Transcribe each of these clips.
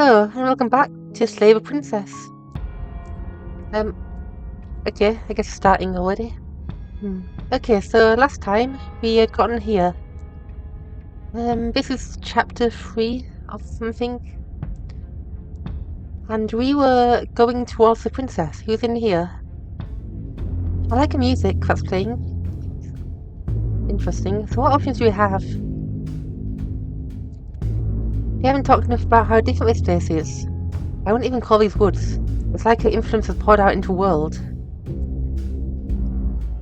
Hello, and welcome back to Slave a Princess. Um, okay, I guess starting already. Okay, so last time we had gotten here. This is chapter 3 of something. And we were going towards the princess, who's in here. I like the music that's playing. Interesting. So what options do we have? We haven't talked enough about how different this place is. I wouldn't even call these woods. It's like her influence has poured out into the world.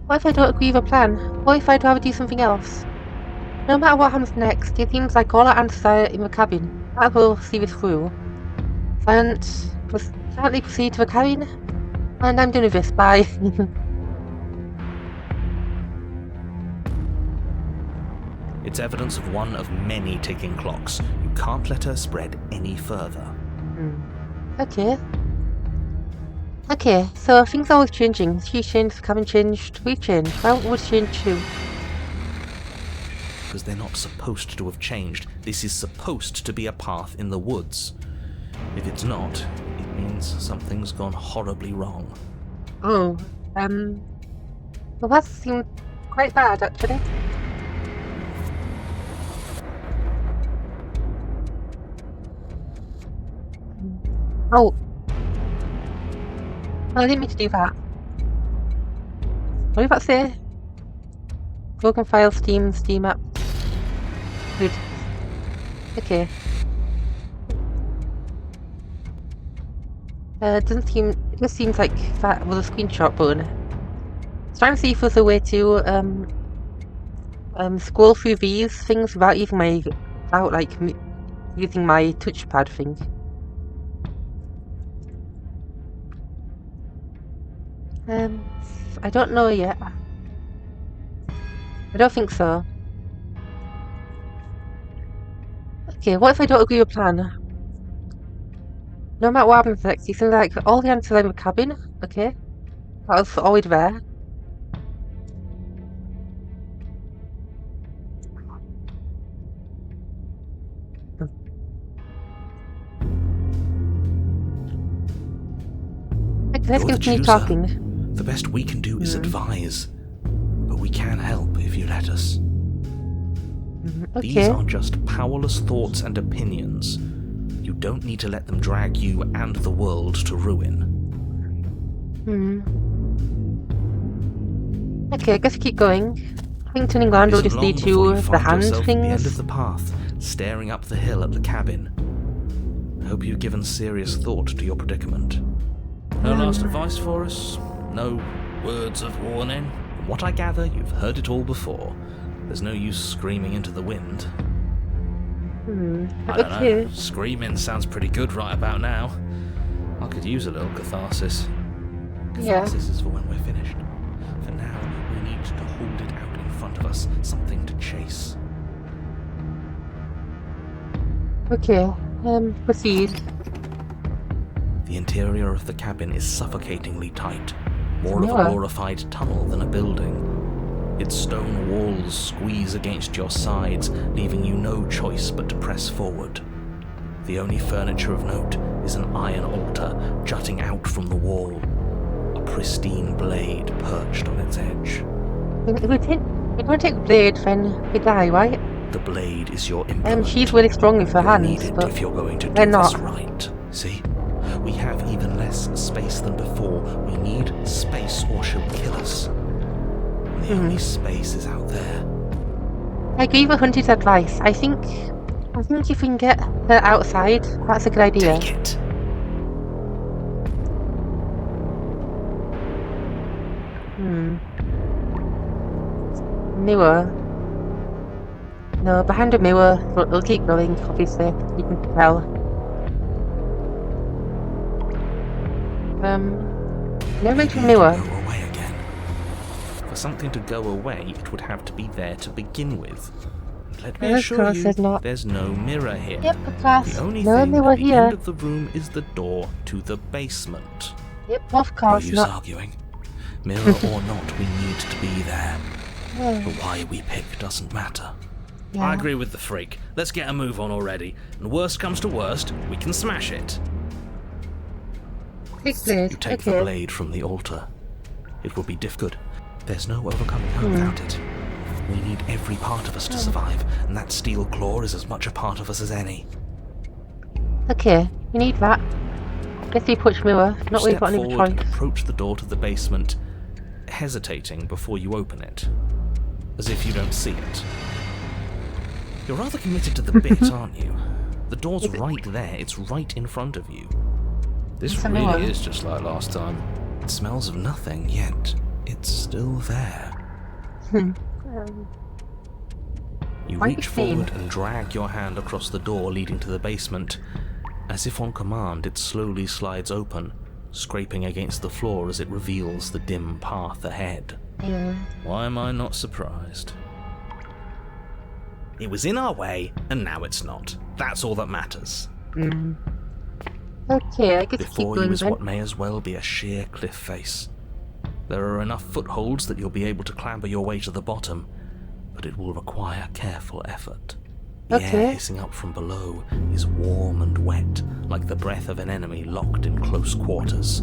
What if I don't agree with a plan? What if I'd rather do something else? No matter what happens next, it seems like all our answers are in the cabin. That will see this through. Silently proceed to the cabin. And I'm done with this, bye. It's evidence of one of many ticking clocks. You can't let her spread any further. Okay, so things are always changing. She's changed, the cabin changed, we've changed. Why don't we change too? Because they're not supposed to have changed. This is supposed to be a path in the woods. If it's not, it means something's gone horribly wrong. Oh, well that seemed quite bad actually. Oh. No, I didn't mean to do that. What did that say? Broken file, Steam app. Good. Okay. It just seems like that was a screenshot button. I was trying to see if there's a way to scroll through these things without using using my touchpad thing. I don't know yet. I don't think so. Okay, what if I don't agree with a plan? No matter what happens next, you seem like all the answers are in the cabin. Okay. That was always there. Let's continue talking. The best we can do is advise. But we can help if you let us. Okay. These are just powerless thoughts and opinions. You don't need to let them drag you and the world to ruin. Okay, I guess keep going. I think turning around will just lead to the hand things. At the end of the path, staring up the hill at the cabin. I hope you've given serious thought to your predicament. No last advice for us? No words of warning? From what I gather, you've heard it all before. There's no use screaming into the wind. I don't know. Screaming sounds pretty good right about now. I could use a little catharsis. Catharsis is for when we're finished. For now, we need to hold it out in front of us. Something to chase. Okay, proceed. The interior of the cabin is suffocatingly tight. More of a glorified tunnel than a building. Its stone walls squeeze against your sides, leaving you no choice but to press forward. The only furniture of note is an iron altar jutting out from the wall. A pristine blade perched on its edge. If we take the blade, then we die, right? The blade is your implement. She's really strong with her hands, need it but if you're going to do they're this not. right. See? We have even less space than before. We need space or she'll kill us. The only space is out there. I agree with Hunter's advice. I think if we can get her outside, that's a good idea. Take it. Mirror. No, behind the mirror, but it'll keep going, obviously. You can tell. No mention mirror. Go away again. For something to go away, it would have to be there to begin with. Let me assure you, there's no mirror here. Yep, of course. The only No thing mirror at the here. end of the room is the door to the basement. Yep, of course No use not. arguing. Mirror or not, we need to be there. But why we pick doesn't matter. I agree with the freak. Let's get a move on already. And worst comes to worst, we can smash it. Big blade. You take the blade from the altar. It will be good. There's no overcoming her without it. We need every part of us to survive, and that steel claw is as much a part of us as any. Okay, you need that. Guess you push mirror. Not really got any Step forward choice. and approach the door to the basement, hesitating before you open it, as if you don't see it. You're rather committed to the bit, aren't you? The door's right there. It's right in front of you. This really is just like last time. It smells of nothing, yet it's still there. You reach forward and drag your hand across the door leading to the basement. As if on command, it slowly slides open, scraping against the floor as it reveals the dim path ahead. Why am I not surprised? It was in our way, and now it's not. That's all that matters. Okay, I guess keep Before going you is then. what may as well be a sheer cliff face. There are enough footholds that you'll be able to clamber your way to the bottom, but it will require careful effort. The air hissing up from below is warm and wet, like the breath of an enemy locked in close quarters.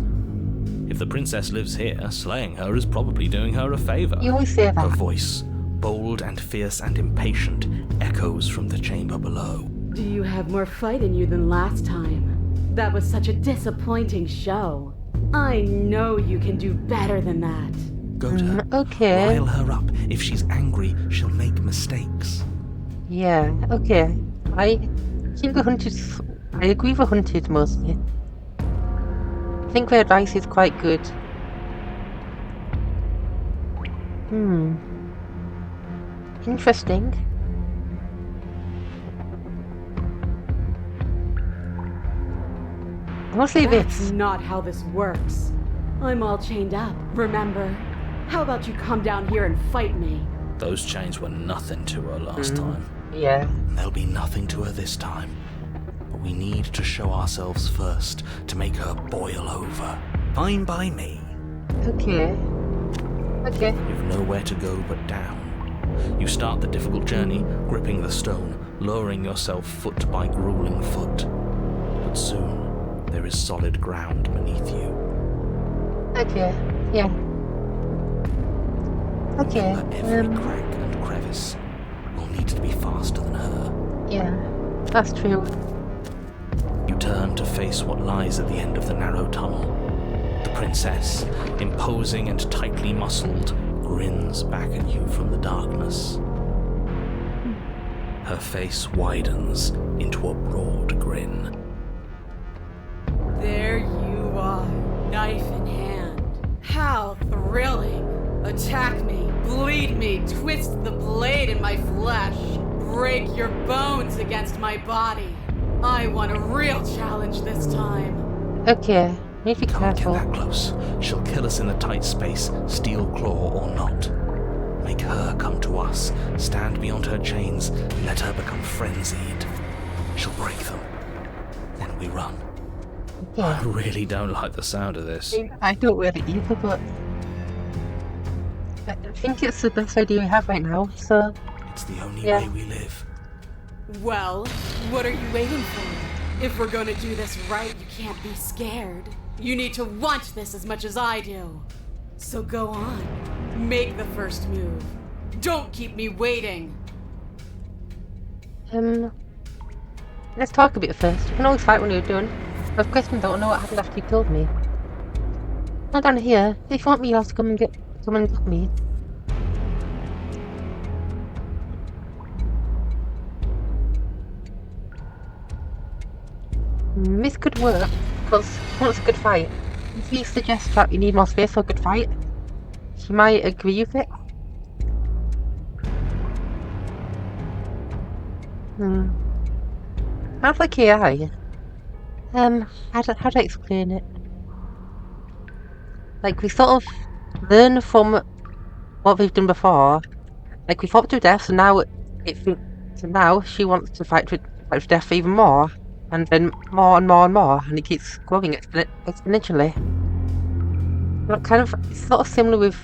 If the princess lives here, slaying her is probably doing her a favor. You always say Her that. voice, bold and fierce and impatient, echoes from the chamber below. Do you have more fight in you than last time? That was such a disappointing show. I know you can do better than that. Go to her. Okay. Rile her up. If she's angry, she'll make mistakes. Yeah, okay. I think the hunted. I agree with hunted mostly. I think their advice is quite good. Interesting. Mostly That's this. not how this works. I'm all chained up, remember? How about you come down here and fight me? Those chains were nothing to her last time. Yeah. And there'll be nothing to her this time. But we need to show ourselves first to make her boil over. Fine by me. Okay. Okay. You've nowhere to go but down. You start the difficult journey, gripping the stone, lowering yourself foot by grueling foot. But soon, there is solid ground beneath you. Okay. Yeah. Okay. Remember every crack and crevice. You'll need to be faster than her. Yeah. That's true. You turn to face what lies at the end of the narrow tunnel. The princess, imposing and tightly muscled, grins back at you from the darkness. Her face widens into a broad grin. There you are, knife in hand. How thrilling! Attack me, bleed me, twist the blade in my flesh, break your bones against my body. I want a real challenge this time. Okay. Need to be Can't get careful. that close. She'll kill us in the tight space, steel claw or not. Make her come to us, stand beyond her chains, let her become frenzied. She'll break them. Then we run. Yeah. I really don't like the sound of this. I don't really either, but I think it's the best idea we have right now, so It's the only Yeah. way we live. Well, what are you waiting for? If we're gonna do this right, you can't be scared. You need to want this as much as I do. So go on. Make the first move. Don't keep me waiting. let's talk a bit first. You can always fight when you're done. I've questions, don't know what happened after you killed me. Not down here. If you want me, you'll have to come and get me. This could work, because she wants a good fight. If you suggest that you need more space for a good fight, she might agree with it. How's like AI? How do I explain it? Like, we sort of learn from what we've done before. Like, we fought to death, so now so now she wants to fight to death even more, and then more and more and more, and it keeps growing exponentially. But kind of, it's sort of similar with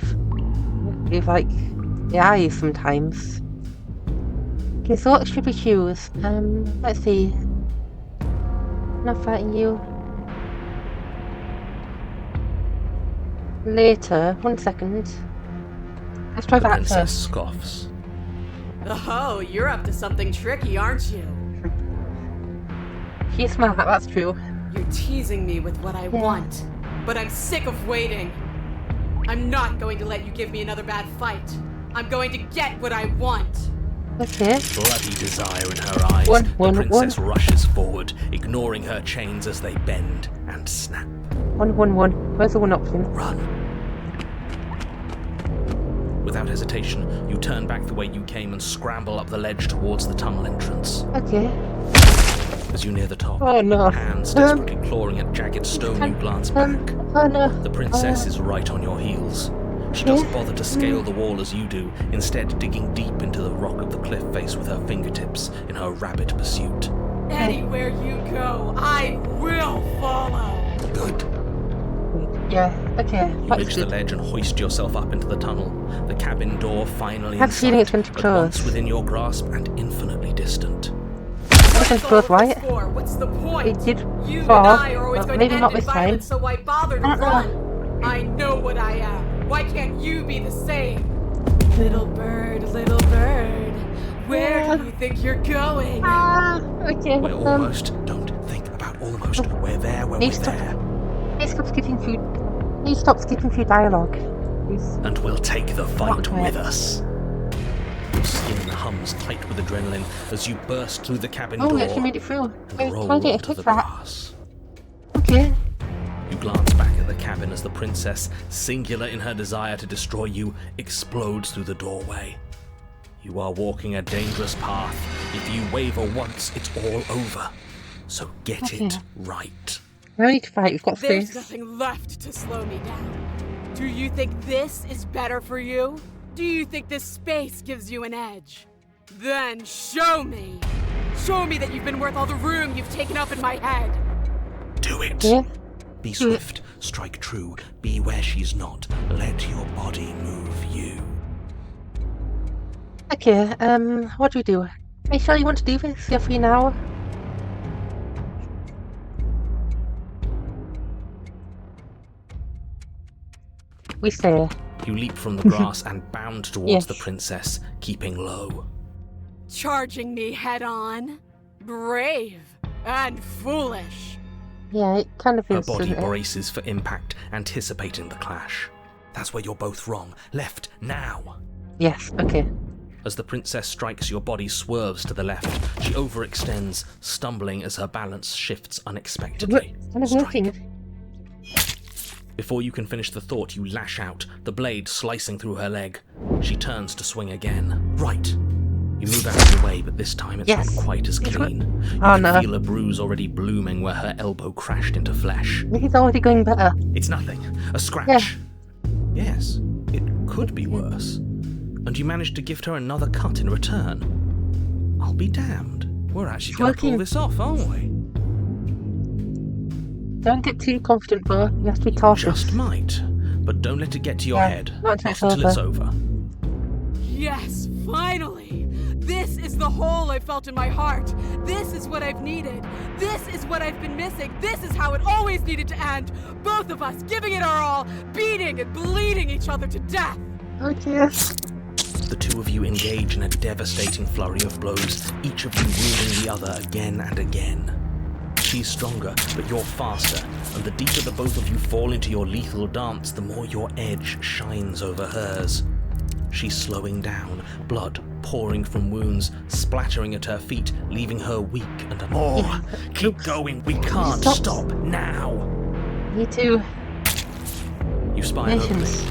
like AI sometimes. Okay, so what should we choose? Let's see. Not fighting you. Later. 1 second. Let's try The that princess first. scoffs. Oh, you're up to something tricky, aren't you? She's smart, that's true. You're teasing me with what I want, but I'm sick of waiting. I'm not going to let you give me another bad fight. I'm going to get what I want. Okay. Bloody desire in her eyes, One, the princess rushes forward, ignoring her chains as they bend and snap. 1, 1, 1. Where's the 1 option? Run. Without hesitation, you turn back the way you came and scramble up the ledge towards the tunnel entrance. Okay. As you near the top, Oh no. hands desperately clawing at jagged stone, you glance back. Oh no. The princess is right on your heels. She doesn't bother to scale the wall as you do, instead digging deep into the rock of the cliff face with her fingertips in her rapid pursuit. Anywhere you go, I will follow. Good. Yeah, okay. You reach the ledge and hoist yourself up into the tunnel. The cabin door finally in I have a feeling it's sight, going to at close. once within your grasp and infinitely distant. It's close, right? What's the point? It did You fall, and I are always but going maybe to not end in this time. violence, so why bother to Uh-uh. run? I know what I am. Why can't you be the same? Little bird, where do you think you're going? Okay. We're almost. Don't think about almost. We're there when we're there. Please stop skipping through dialogue. Please. And we'll take the fight Okay. with us. Your skin hums tight with adrenaline as you burst through the cabin Oh, door we actually made it through. and Wait, roll can I get a onto tick the for that? grass. Okay. You glance back at the cabin as the princess, singular in her desire to destroy you, explodes through the doorway. You are walking a dangerous path. If you waver once, it's all over. So get it right. No need to fight, we've got There's space. nothing left to slow me down. Do you think this is better for you? Do you think this space gives you an edge? Then show me! Show me that you've been worth all the room you've taken up in my head! Do it. Yeah? Be swift, strike true, be where she's not. Let your body move you. Okay, what do we do? Are you sure you want to do this? You're free now? We stay. You leap from the grass and bound towards Yes. the princess, keeping low. Charging me head on? Brave and foolish. Yeah, it kind of Her is, body doesn't it? braces for impact, anticipating the clash. That's where you're both wrong. Left, now! Yes, okay. As the princess strikes, your body swerves to the left. She overextends, stumbling as her balance shifts unexpectedly. Kind of Strike. working. Before you can finish the thought, you lash out, the blade slicing through her leg. She turns to swing again. Right. You move out of the way, but this time it's Yes. not quite as clean. You Oh, can no. feel a bruise already blooming where her elbow crashed into flesh. This is already going better. It's nothing. A scratch. Yes, it could be worse. And you managed to gift her another cut in return. I'll be damned. We're actually going to pull Working. this off, aren't we? Don't get too confident, bro. You have to be cautious. Just might. But don't let it get to your Yeah, head. not until it's until it's over. Yes, finally! This is the hole I felt in my heart. This is what I've needed. This is what I've been missing. This is how it always needed to end. Both of us giving it our all, beating and bleeding each other to death. Okay. The two of you engage in a devastating flurry of blows, each of you wounding the other again and again. She's stronger, but you're faster, and the deeper the both of you fall into your lethal dance, the more your edge shines over hers. She's slowing down, blood pouring from wounds, splattering at her feet, leaving her weak and more. Keep going, we can't stop now. Me too. You spy an opening, Patience.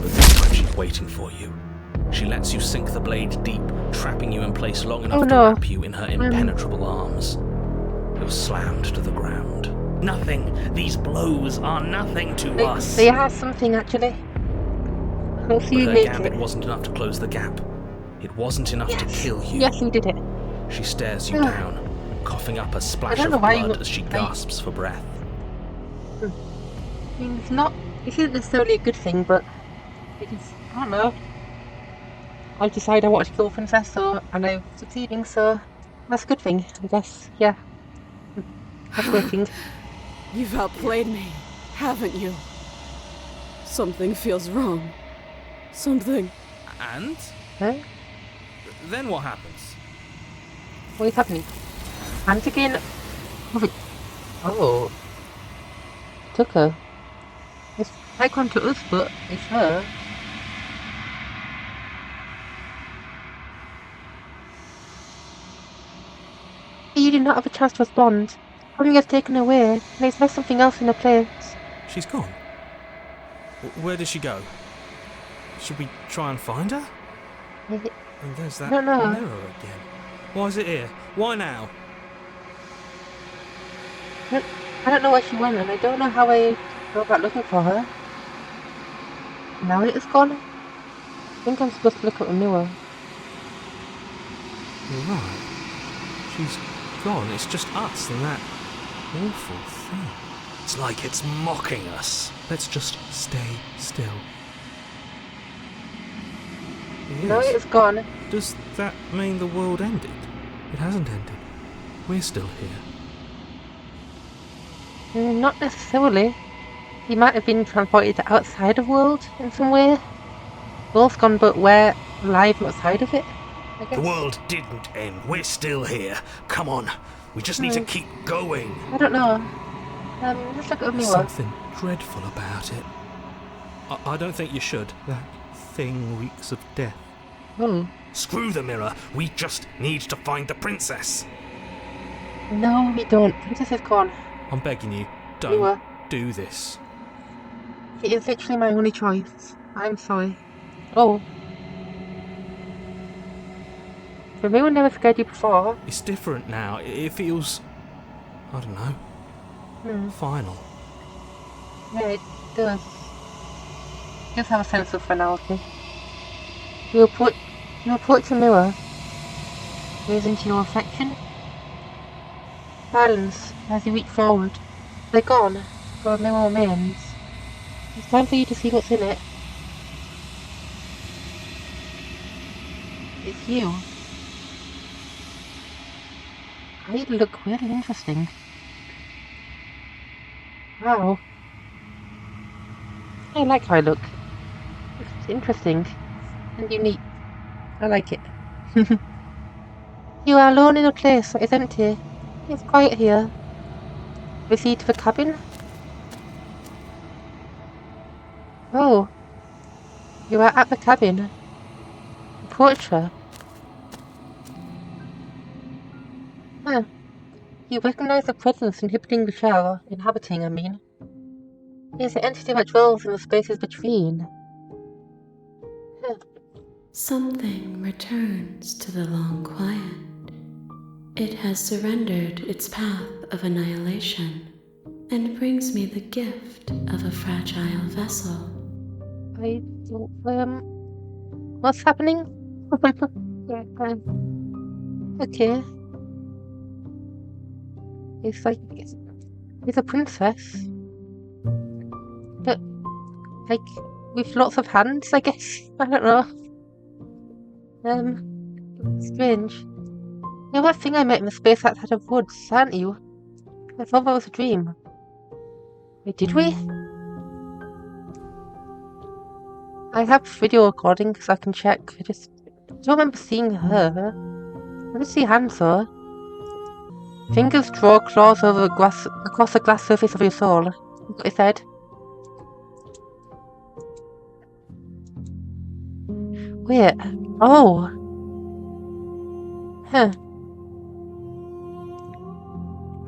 but this time she's waiting for you. She lets you sink the blade deep, trapping you in place long enough Oh, to no. wrap you in her impenetrable arms. You're slammed to the ground. Nothing! These blows are nothing to us! They are something, actually. We'll see But you her make gambit it. wasn't enough to close the gap. It wasn't enough to kill you. Yes, you did it. She stares you Ugh. down, coughing up a splash don't of know why you blood would- as she like- gasps for breath. I mean, it isn't necessarily a good thing, but it is, I don't know. I've decided I want to kill a princess, and I'm succeeding, so that's a good thing, I guess. Yeah. That's working. You've outplayed me, haven't you? Something feels wrong. Something. And? Huh? Then what happens? What is happening? And again. Oh. Took her. It's icon to us, but it's her. You did not have a chance to respond. Something has taken her away, and it's left something else in her place. She's gone. Where did she go? Should we try and find her? And there's that mirror again. Why is it here? Why now? I don't know where she went, and I don't know how I go about looking for her. Now it is gone. I think I'm supposed to look at the mirror. You're right. She's gone. It's just us and that awful thing. It's like it's mocking us. Let's just stay still. Now it is gone. Does that mean the world ended? It hasn't ended. We're still here. Not necessarily. He might have been transported to outside of world in some way. World's gone, but we're alive outside of it, I guess. The world didn't end. We're still here. Come on. We just need to keep going. I don't know. Let's look at the mirror. Something dreadful about it. I don't think you should. That thing reeks of death. Screw the mirror. We just need to find the princess. No, we don't. Princess is gone. I'm begging you, don't do this. It is literally my only choice. I'm sorry. Oh. The mirror never scared you before. It's different now. It feels... I don't know. Final. Yeah, it does. It does have a sense of finality. You approach the mirror. Gaze into your reflection. Silence as you reach forward. They're gone, but the mirror remains. It's time for you to see what's in it. It's you. You look really interesting. Wow. I like how I look. It's interesting and unique. I like it. You are alone in a place that is empty. It's quiet here. Proceed to the cabin. Oh. You are at the cabin. Approach her. Huh. You recognize the presence inhabiting the shell. Inhabiting, I mean. It is an entity that dwells in the spaces between. Huh. Something returns to the long quiet. It has surrendered its path of annihilation and brings me the gift of a fragile vessel. I don't, what's happening? Okay. It's like, it's a princess. But, like, with lots of hands, I guess. I don't know. Strange. You're that thing I met in the space outside of woods, aren't you? I thought that was a dream. Wait, did we? I have video recording so I can check. I just don't remember seeing her. I did see hands though. Fingers draw claws over across the glass surface of your soul. That's what it said. Wait. Oh. Huh.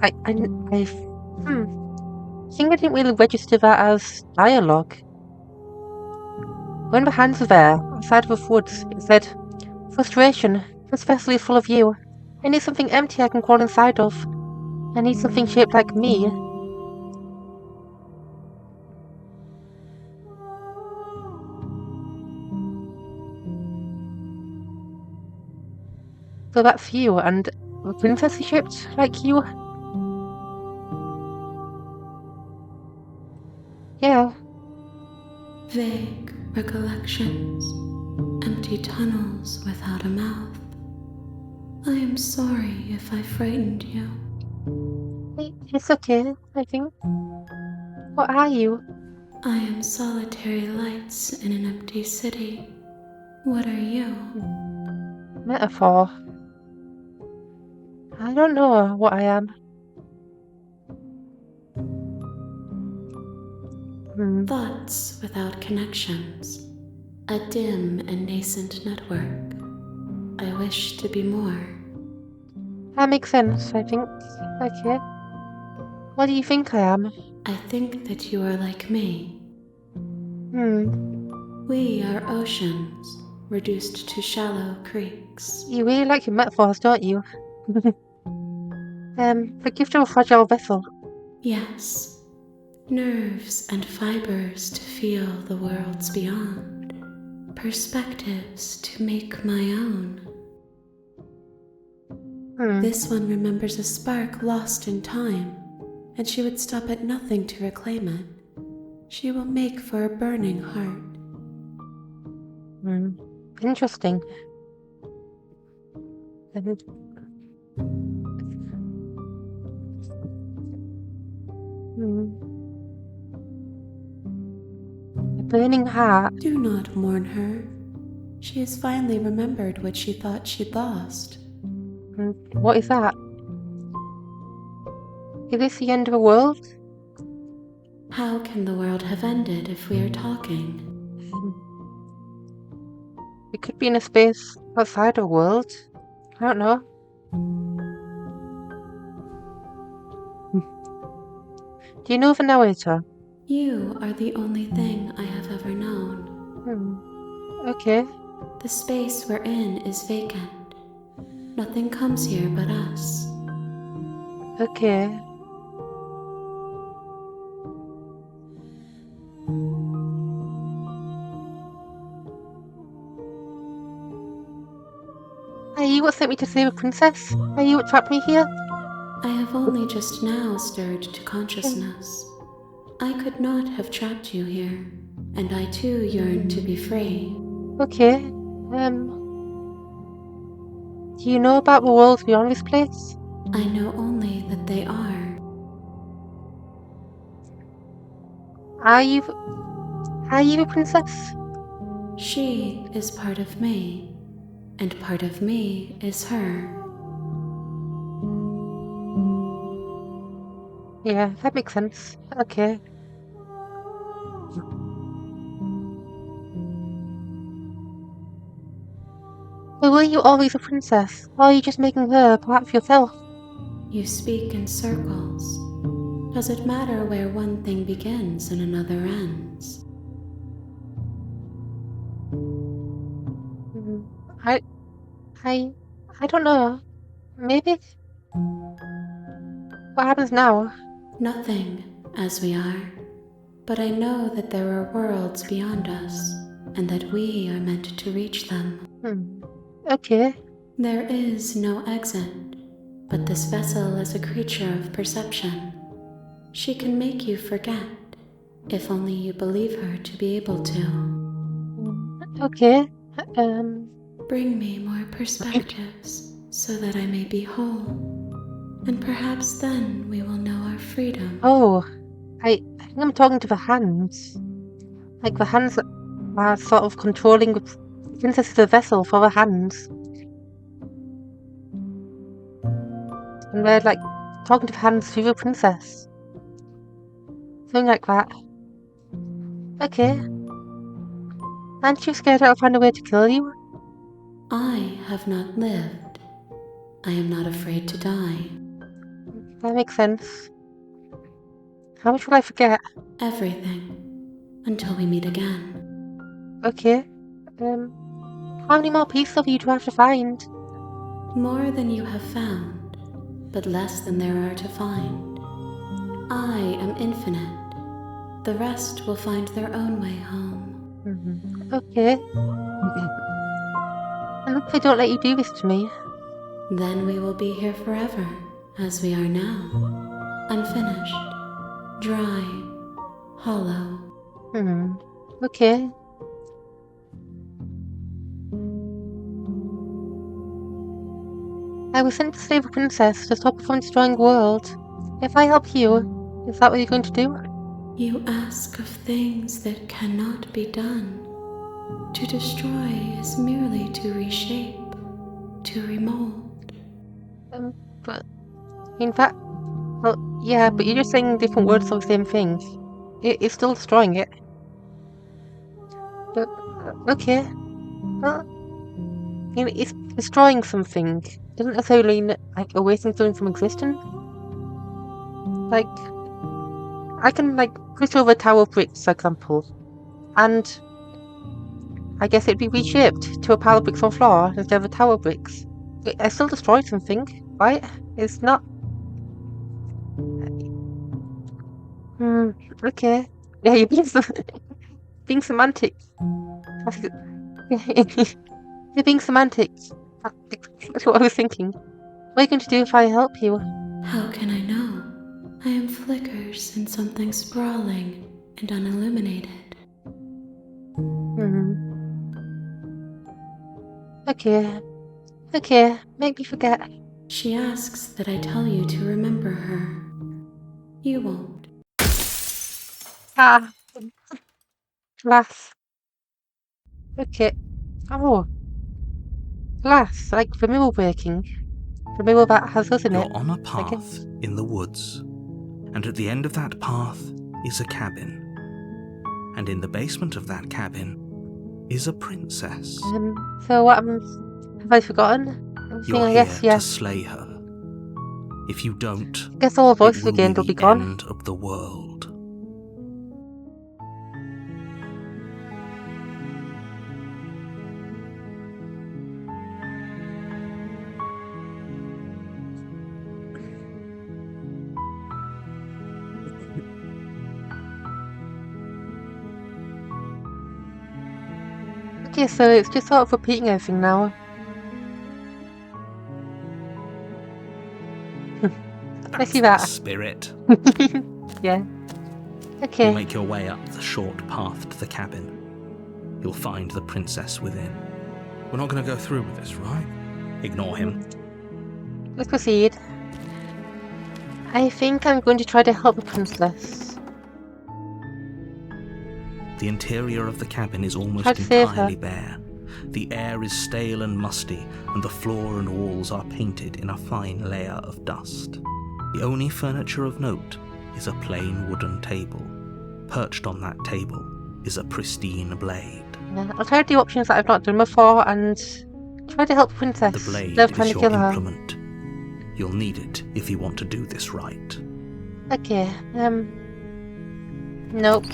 I think I didn't really register that as dialogue. When the hands were there, outside of the woods, it said, "Frustration. This vessel is full of you. I need something empty I can crawl inside of. I need something shaped like me." So that's you, and the princess is shaped like you? Yeah. Vague recollections, empty empty tunnels without a mouth. I am sorry if I frightened you. It's okay, I think. What are you? I am solitary lights in an empty city. What are you? Metaphor. I don't know what I am. Thoughts without connections. A dim and nascent network. I wish to be more. That makes sense, I think. Okay. What do you think I am? I think that you are like me. We are oceans, reduced to shallow creeks. You really like your metaphors, don't you? The gift of a fragile vessel. Yes, nerves and fibers to feel the worlds beyond, perspectives to make my own. This one remembers a spark lost in time, and she would stop at nothing to reclaim it. She will make for a burning heart. Interesting. A burning heart. Do not mourn her. She has finally remembered what she thought she'd lost. What is that? Is this the end of the world? How can the world have ended if we are talking? We could be in a space outside the world. I don't know. Do you know the narrator? You are the only thing I have ever known. Okay. The space we're in is vacant. Nothing comes here but us. Okay. Are you what sent me to save a princess? Are you what trapped me here? I have only just now stirred to consciousness. I could not have trapped you here, and I too yearn to be free. Okay. Do you know about the worlds beyond this place? I know only that they are. Are you a princess? She is part of me, and part of me is her. Yeah, that makes sense. Okay. But were you always a princess? Or are you just making her part of yourself? You speak in circles. Does it matter where one thing begins and another ends? I don't know. Maybe? What happens now? Nothing, as we are. But I know that there are worlds beyond us, and that we are meant to reach them. Okay. There is no exit, but this vessel is a creature of perception. She can make you forget, if only you believe her to be able to. Okay. Bring me more perspectives, so that I may be whole. And perhaps then we will know our freedom. Oh, I think I'm talking to the hands. Like the hands are sort of controlling the princess of the vessel for the hands. And we're like talking to the hands through the princess. Something like that. Okay. Aren't you scared I'll find a way to kill you? I have not lived. I am not afraid to die. That makes sense. How much will I forget? Everything. Until we meet again. Okay. How many more pieces do you have to find? More than you have found, but less than there are to find. I am infinite. The rest will find their own way home. Okay. I hope they don't let you do this to me. Then we will be here forever, as we are now. Unfinished, dry, hollow. Okay. I was sent to save a princess to stop her from destroying the world. If I help you, is that what you're going to do? You ask of things that cannot be done. To destroy is merely to reshape, to remold. But in fact, well, yeah, but you're just saying different words for the same thing. It's still destroying it. But, okay. Well, it's destroying something. Doesn't necessarily mean, like, erasing something from existence. Like, I can, like, push over a tower of bricks, for example, and I guess it'd be reshaped to a pile of bricks on the floor instead of a tower of bricks. I still destroyed something, right? It's not... Okay. Yeah, you're being semantic. You're being semantic. That's what I was thinking. What are you going to do if I help you? How can I know? I am flickers in something sprawling and unilluminated. Okay, make me forget. She asks that I tell you to remember her. You won't. Ah. Glass. Okay. Oh. Glass, like the mirror breaking. The mirror that has us in it. You're on a path in the woods, and at the end of that path is a cabin. And in the basement of that cabin is a princess. So what have I forgotten? You're I here guess, yeah. to slay her. If you don't, I guess all the voices it will again be will the be gone. end of the world. Okay, so it's just sort of repeating everything now. I see that. Spirit. Yeah. Okay. You make your way up the short path to the cabin. You'll find the princess within. We're not going to go through with this, right? Ignore him. Let's proceed. I think I'm going to try to help the princess. The interior of the cabin is almost Try to save entirely her. bare. The air is stale and musty, and the floor and walls are painted in a fine layer of dust. The only furniture of note is a plain wooden table. Perched on that table is a pristine blade. Yeah, I'll try to do options that I've not done before and try to help the princess. The blade They're is trying to your kill her. implement. You'll need it if you want to do this right. Okay, nope.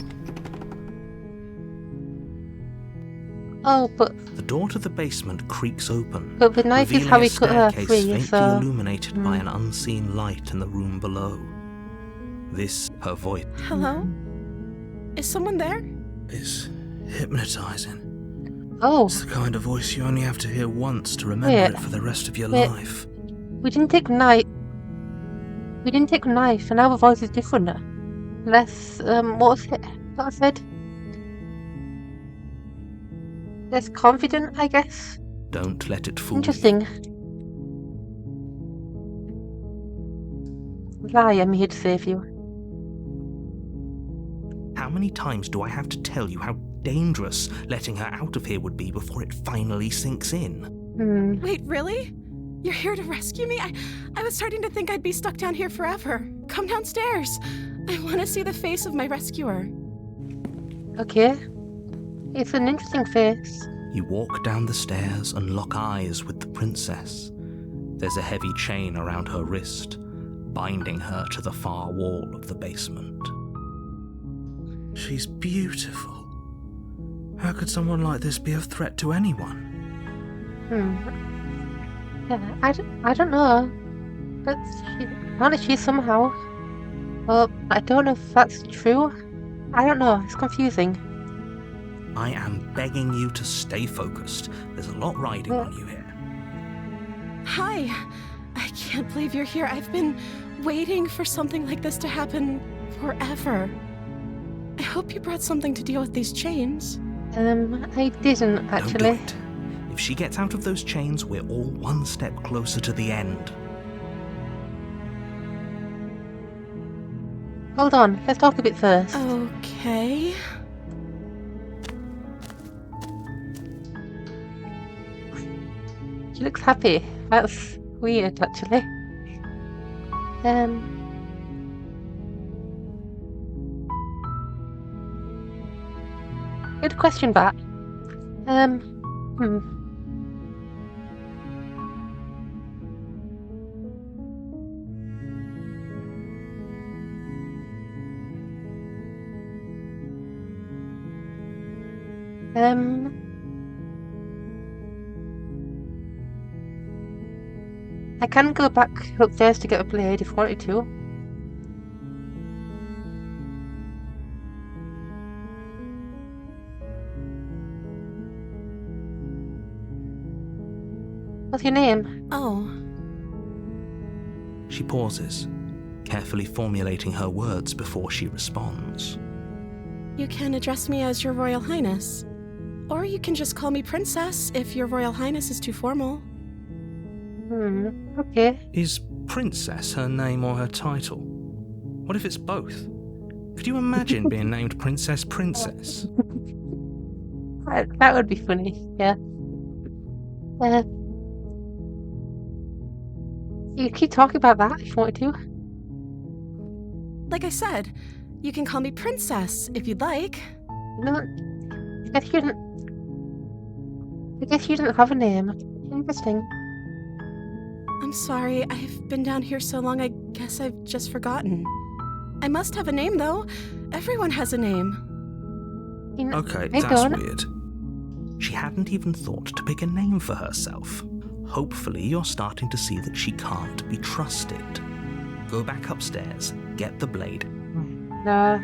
Oh, but The door to the basement creaks open, the knife is revealing how a we cut her staircase free, faintly so... illuminated by an unseen light in the room below. This, her voice, Hello? Is someone there? is hypnotizing. Oh, It's the kind of voice you only have to hear once to remember Wait. it for the rest of your Wait. life. we didn't take knife. We didn't take a knife, and now the voice is different. Less, what was it that I said? Less confident, I guess. Don't let it fool Interesting. you. Lie, I'm here to save you. How many times do I have to tell you how dangerous letting her out of here would be before it finally sinks in? Wait, really? You're here to rescue me? I was starting to think I'd be stuck down here forever. Come downstairs. I want to see the face of my rescuer. Okay. It's an interesting face. You walk down the stairs and lock eyes with the princess. There's a heavy chain around her wrist, binding her to the far wall of the basement. She's beautiful. How could someone like this be a threat to anyone? Yeah, I don't know. But apparently she's somehow. Well, I don't know if that's true. I don't know. It's confusing. I am begging you to stay focused. There's a lot riding on you here. Hi. I can't believe you're here. I've been waiting for something like this to happen forever. I hope you brought something to deal with these chains. I didn't Don't do actually. it. If she gets out of those chains, we're all one step closer to the end. Hold on, let's talk a bit first. Okay. She looks happy. That's weird, actually. Good question, Bat. Hmm. I can go back upstairs to get a blade if I wanted to. What's your name? Oh, She pauses, carefully formulating her words before she responds. you can address me as Your Royal Highness. Or you can just call me Princess if Your Royal Highness is too formal. Okay. Is Princess her name or her title? What if it's both? Could you imagine being named Princess Princess? That would be funny, yeah. You keep talking about that if you wanted to. Like I said, you can call me Princess if you'd like. No, I guess you didn't have a name. Interesting. I'm sorry, I've been down here so long I guess I've just forgotten. I must have a name, though. Everyone has a name. Okay, I that's don't. weird. She hadn't even thought to pick a name for herself. Hopefully you're starting to see that she can't be trusted. Go back upstairs, get the blade. No,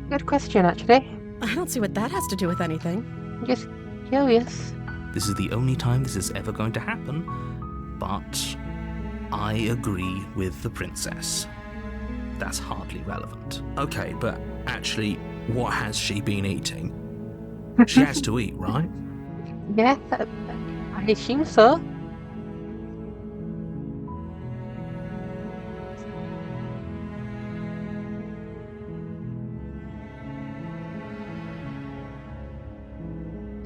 good question, actually. I don't see what that has to do with anything. I'm just curious. This is the only time this is ever going to happen, but I agree with the princess. That's hardly relevant. Okay, but actually, what has she been eating? She has to eat, right? Yeah, I assume so.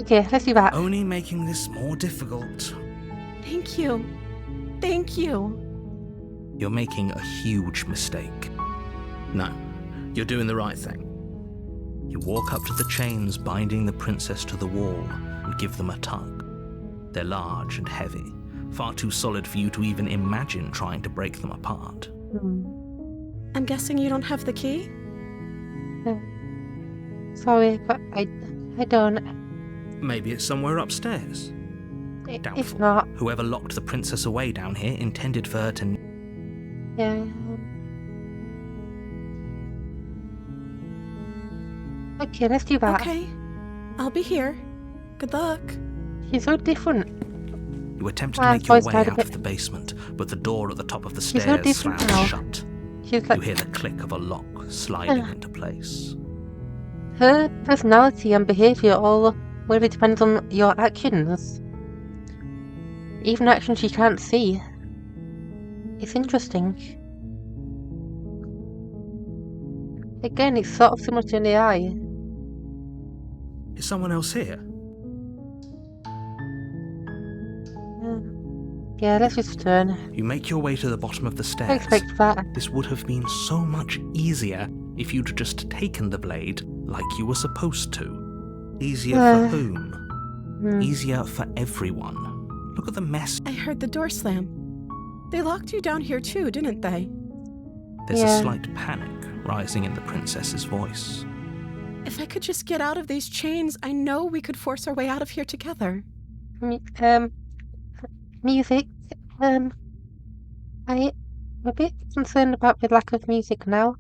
Okay, let's do that. Only making this more difficult. Thank you. Thank you. You're making a huge mistake. No, you're doing the right thing. You walk up to the chains binding the princess to the wall and give them a tug. They're large and heavy, far too solid for you to even imagine trying to break them apart. I'm guessing you don't have the key? Sorry, but I don't. Maybe it's somewhere upstairs. If Doubtful. not, Whoever locked the princess away down here intended for her to... yeah. Okay, let's do that. Okay. I'll be here. Good luck. She's so different. You attempt to make your voice way died a out bit. of the basement, but the door at the top of the She's so stairs different slams now. shut. She's You like hear the click of a lock sliding into place. her personality and behaviour all really depends on your actions. Even actions you can't see. It's interesting. Again, it's sort of similar to an AI. Is someone else here? Yeah, let's just turn. You make your way to the bottom of the I stairs. expect that. This would have been so much easier if you'd just taken the blade like you were supposed to. Easier for whom? Easier for everyone. Look at the mess. I heard the door slam. They locked you down here too, didn't they? There's Yeah. a slight panic rising in the princess's voice. If I could just get out of these chains, I know we could force our way out of here together. Music. I'm a bit concerned about the lack of music now.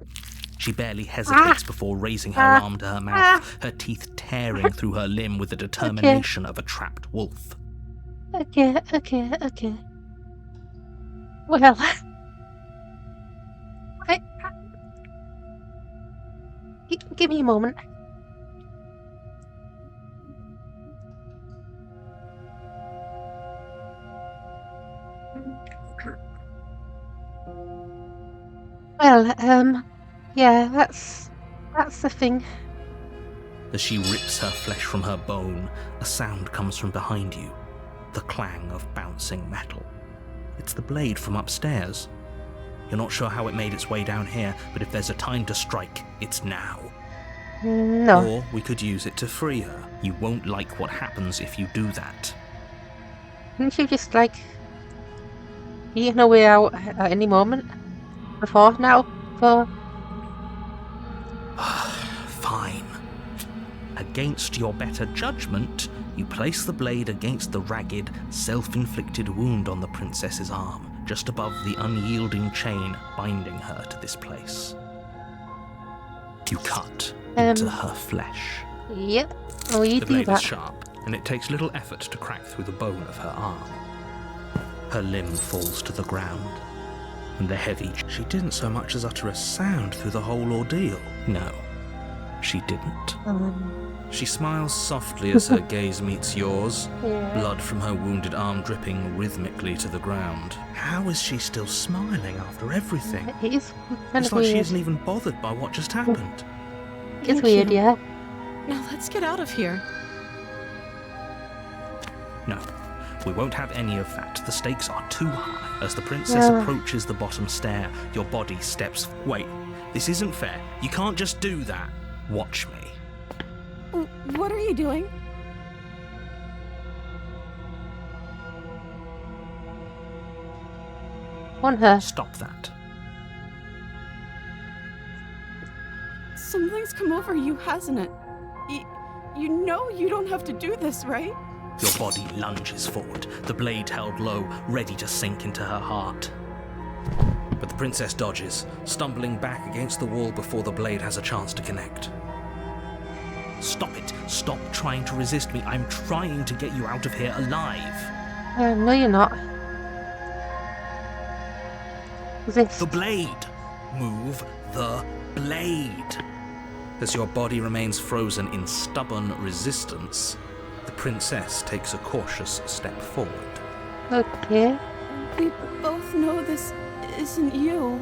She barely hesitates before raising her arm to her mouth, her teeth tearing through her limb with the determination of a trapped wolf. Okay. Well, give me a moment. Well, yeah, that's the thing. As she rips her flesh from her bone, a sound comes from behind you. The clang of bouncing metal. It's the blade from upstairs. You're not sure how it made its way down here, but if there's a time to strike, it's now. No. Or we could use it to free her. You won't like what happens if you do that. Didn't you just, like, eaten her way out at any moment? Before now? For... Fine. Against your better judgment, you place the blade against the ragged, self-inflicted wound on the princess's arm, just above the unyielding chain binding her to this place. You cut into her flesh. Yep. Oh, you The do blade that. is sharp, and it takes little effort to crack through the bone of her arm. Her limb falls to the ground, and the heavy... She didn't so much as utter a sound through the whole ordeal. No, she didn't. She smiles softly as her gaze meets yours, Yeah. blood from her wounded arm dripping rhythmically to the ground. How is she still smiling after everything? It is kind It's of like weird. she isn't even bothered by what just happened. It's weird, yeah. Now let's get out of here. No, we won't have any of that. The stakes are too high. As the princess approaches the bottom stair, your body steps... Wait, this isn't fair. You can't just do that. Watch me. What are you doing? On her. Stop that. Something's come over you, hasn't it? You know you don't have to do this, right? Your body lunges forward, the blade held low, ready to sink into her heart. But the princess dodges, stumbling back against the wall before the blade has a chance to connect. Stop it. Stop trying to resist me. I'm trying to get you out of here alive. No, you're not. This. The blade. Move the blade. As your body remains frozen in stubborn resistance, the princess takes a cautious step forward. Okay. We both know this isn't you.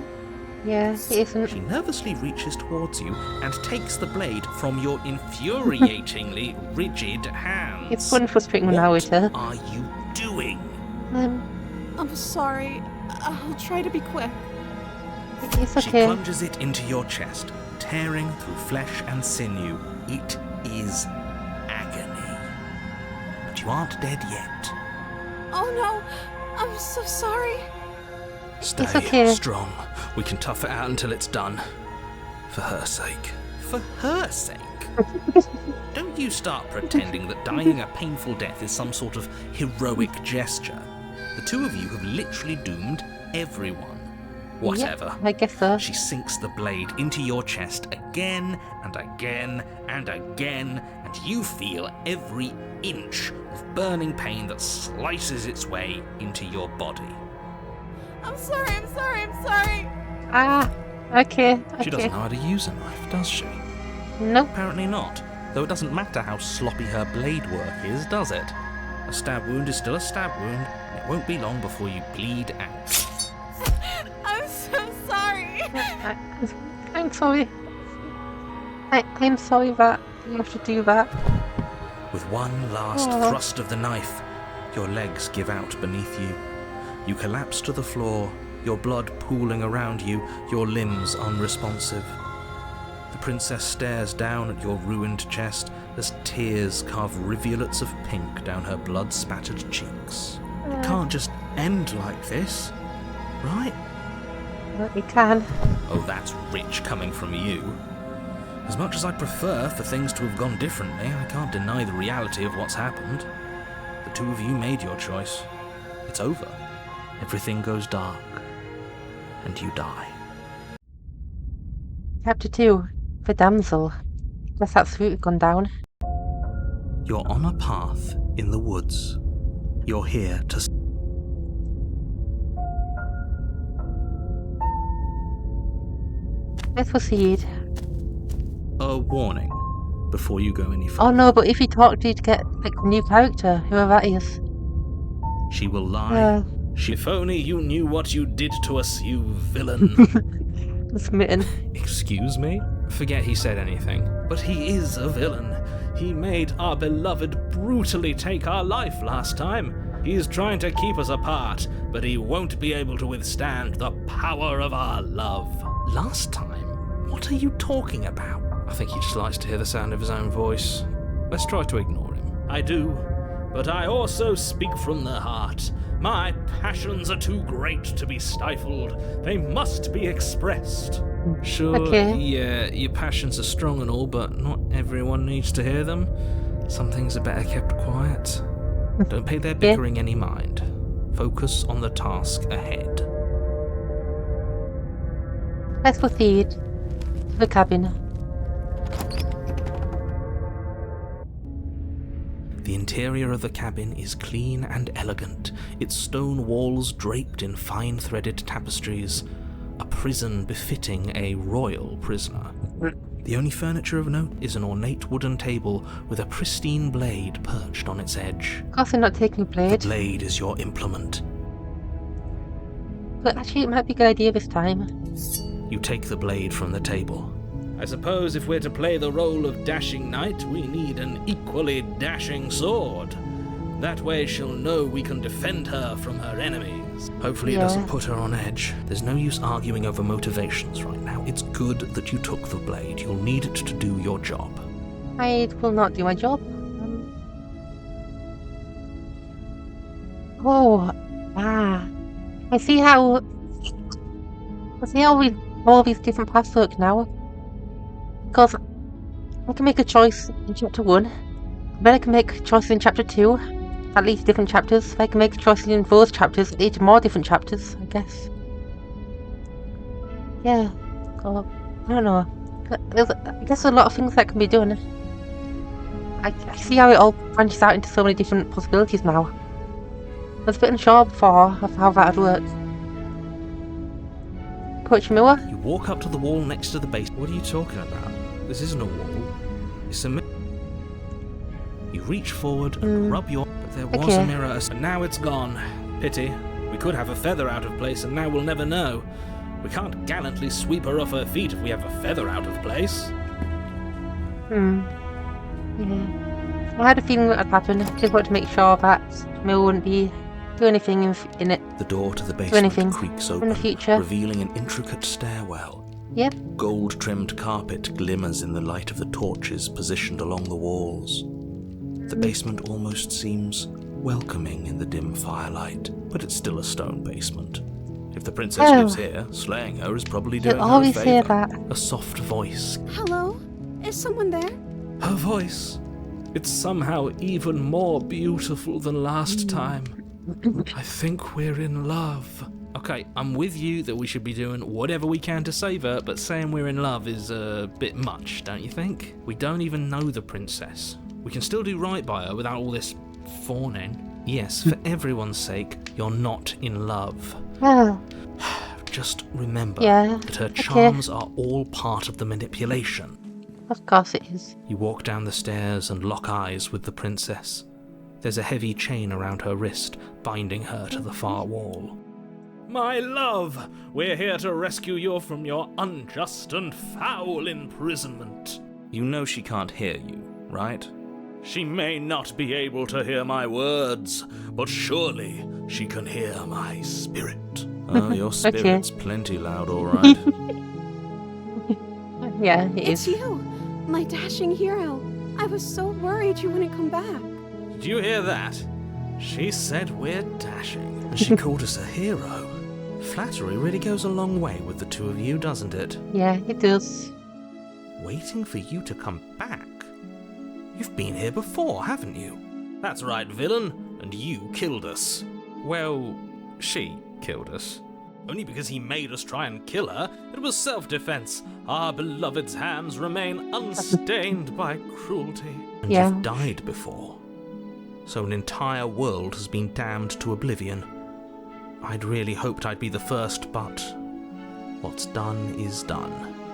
Yeah, it isn't. She nervously reaches towards you and takes the blade from your infuriatingly rigid hands. It's fun frustrating when I was her. What are you doing? I'm sorry. I'll try to be quick. It's She okay. plunges it into your chest, tearing through flesh and sinew. It is agony. But you aren't dead yet. Oh no, I'm so sorry. Stay okay. strong. We can tough it out until it's done. For her sake. For her sake? Don't you start pretending that dying a painful death is some sort of heroic gesture. The two of you have literally doomed everyone. Whatever. Yep, I guess so. She sinks the blade into your chest again and again and again, and you feel every inch of burning pain that slices its way into your body. I'm sorry. Ah, okay. She doesn't know how to use a knife, does she? Nope. Apparently not, though it doesn't matter how sloppy her blade work is, does it? A stab wound is still a stab wound, and it won't be long before you bleed out. I'm so sorry. I'm sorry. I'm sorry that you have to do that. With one last Aw. thrust of the knife, your legs give out beneath you. You collapse to the floor, your blood pooling around you, your limbs unresponsive. The princess stares down at your ruined chest as tears carve rivulets of pink down her blood-spattered cheeks. It can't just end like this, right? But you can. Oh, that's rich coming from you. As much as I'd prefer for things to have gone differently, I can't deny the reality of what's happened. The two of you made your choice. It's over. Everything goes dark. And you die. Chapter 2. The Damsel. Guess that's the route we've gone down. You're on a path in the woods. You're here to... Let's proceed. A warning before you go any Oh further. no, but if you talk to you to get like a new character, whoever that is. She will lie If only you knew what you did to us, you villain. Smitten. Excuse me? Forget he said anything. But he is a villain. He made our beloved brutally take our life last time. He's trying to keep us apart, but he won't be able to withstand the power of our love. Last time? What are you talking about? I think he just likes to hear the sound of his own voice. Let's try to ignore him. I do, but I also speak from the heart. My passions are too great to be stifled. They must be expressed. Sure, Okay. yeah, your passions are strong and all, but not everyone needs to hear them. Some things are better kept quiet. Don't pay their bickering any mind. Focus on the task ahead. Let's proceed to the cabin. The interior of the cabin is clean and elegant, its stone walls draped in fine threaded tapestries, a prison befitting a royal prisoner. The only furniture of note is an ornate wooden table with a pristine blade perched on its edge. Of course, I'm not taking a The blade, blade is your implement. but actually, it might be a good idea this time. You take the blade from the table. I suppose if we're to play the role of dashing knight, we need an equally dashing sword. That way she'll know we can defend her from her enemies. Hopefully it Yeah. doesn't put her on edge. There's no use arguing over motivations right now. It's good that you took the blade. You'll need it to do your job. I will not do my job. Oh, I see how we all these different paths work now. Because I can make a choice in chapter 1, then I can make choices in chapter 2, at least different chapters. I can make choices in those chapters, at least more different chapters, I guess. Yeah, I don't know. I guess a lot of things that can be done. I see how it all branches out into so many different possibilities now. I was a bit unsure before of how that would work. Coach Miller? You walk up to the wall next to the base. What are you talking about? This isn't a wall. It's a mirror. You reach forward and rub your... But there was Okay. a mirror, and now it's gone. Pity. We could have a feather out of place, and now we'll never know. We can't gallantly sweep her off her feet if we have a feather out of place. Yeah. I had a feeling that would happen. I just wanted to make sure that Mill wouldn't be doing anything in it. The door to the anything basement creaks in open, the future. revealing an intricate stairwell. Yep. Gold-trimmed carpet glimmers in the light of the torches positioned along the walls. The basement almost seems welcoming in the dim firelight, but it's still a stone basement. If the princess Oh. lives here, slaying her is probably They doing her a always say favor. that. A soft voice. Hello? Is someone there? Her voice. It's somehow even more beautiful than last time. I think we're in love. Okay, I'm with you that we should be doing whatever we can to save her, but saying we're in love is a bit much, don't you think? We don't even know the princess. We can still do right by her without all this fawning. Yes, for everyone's sake, you're not in love. Oh, Just remember Yeah, that her okay. charms are all part of the manipulation. of course it is. You walk down the stairs and lock eyes with the princess. There's a heavy chain around her wrist, binding her to the far wall. My love, we're here to rescue you from your unjust and foul imprisonment. You know she can't hear you, right? She may not be able to hear my words, but surely she can hear my spirit. Oh, your Okay. spirit's plenty loud, all right. Yeah, it It's is. you, my dashing hero. I was so worried you wouldn't come back. Did you hear that? She said we're dashing. And she called us a hero. Flattery really goes a long way with the two of you, doesn't it? Yeah, it does. Waiting for you to come back? You've been here before, haven't you? That's right, villain, and you killed us. Well, she killed us. Only because he made us try and kill her. It was self-defense. Our beloved's hands remain unstained by cruelty. And Yeah. you've died before. So an entire world has been damned to oblivion. I'd really hoped I'd be the first, but what's done is done.